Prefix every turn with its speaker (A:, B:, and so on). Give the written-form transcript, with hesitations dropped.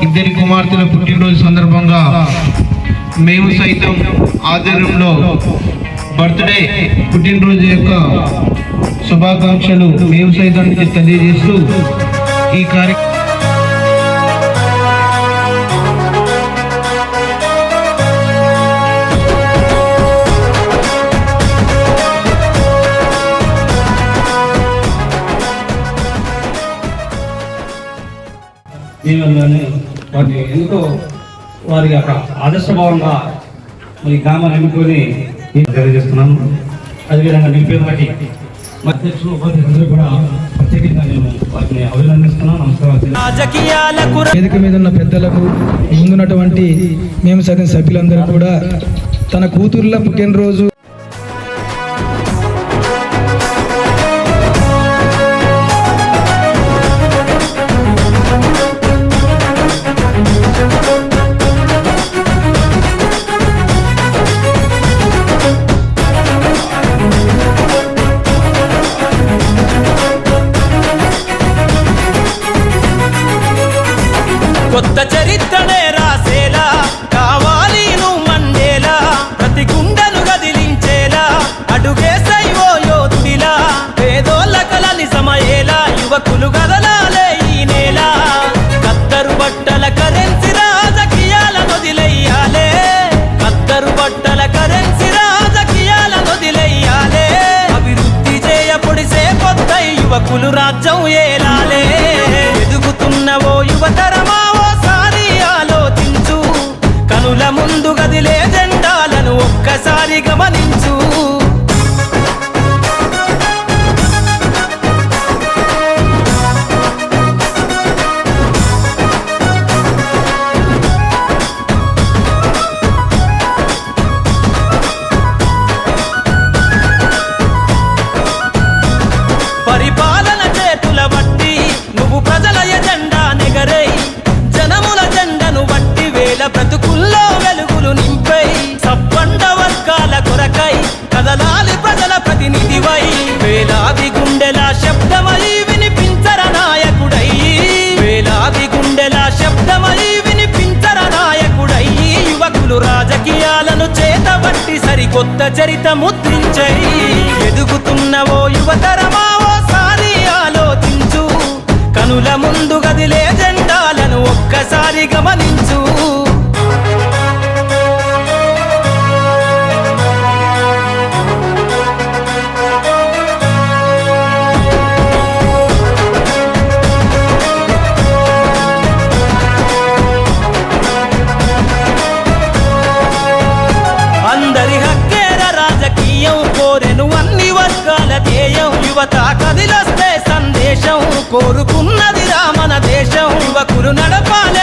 A: ఇద్దరి కుమార్తెల పుట్టినరోజు సందర్భంగా మేము సైతం ఆధ్వర్యంలో బర్త్డే పుట్టినరోజు యొక్క శుభాకాంక్షలు మేము సైతానికి తెలియజేస్తూ ఈ కార్యక్రమం
B: దీనివల్లనే వాటిని ఎంతో వారి యొక్క ఆదర్శభావంగా ఈ గ్రామాన్ని ఎన్నుకొని తెలియజేస్తున్నాను. అదేవిధంగా నిరుపేదలకి అధ్యక్షులు ఉపాధ్యక్షులు కూడా ప్రత్యేకంగా నేను వారిని అభినందిస్తున్నాను. నమస్కారం.
C: వేదిక మీద ఉన్న పెద్దలకు, ముందున్నటువంటి మేము సగం సభ్యులందరూ కూడా తన కూతుర్ల పుట్టినరోజు
D: కొత్త చరిత్రనే రాసేలా కావాలి నువ్వు మండేలా, ప్రతి గుండెను గదిలించేలా అడుగేసై ఓ యోధుడిలా, పేదోళ్ళ కలని సమయేలా యువకులు గదలాలే ఈ నేల. కత్తరు బట్టల కరెన్సీ రాజకీయాల నొదిలెయ్యాలే, కత్తరు బట్టల కరెన్సీ రాజకీయాల నొదిలెయ్యాలే. అభివృద్ధి చేయపొడిసే కొత్త యువకులు రాజ్యం ఏలాలే. ఎదుగుతున్నవో యువతరమా కనుల ముందు గదిలే జెండాలను ఒక్కసారి గమనించు. పరిపాలన చేతుల బట్టి నువ్వు ప్రజల ఎజెండా నెగరై, జనముల జెండను బట్టి వేల బ్రతుకుల్లో వెలుగులు నింపై, సబ్బండ వర్గాల కొరకై కదలాలి ప్రజల ప్రతినిధివై, వేలాది గుండెల శబ్దమై వినిపించర నాయకుడై, వేలాది గుండెల శబ్దమై వినిపించర నాయకుడై. యువకులు రాజకీయాలను చేతబట్టి సరికొత్త చరిత ముద్రించై, ఎదుగుతున్నవో యువతరమా ఓసారి ఆలోచించు. కనుల ముందు గదిలే జెండాలను ఒక్కసారి గమనించు. అందరి హక్కేర రాజకీయం కోరెను అన్ని వర్గాల ధ్యేయం, యువత కదిలొస్తే సందేశం కోరుకున్నది మన దేశం. యువకులు నడపాలి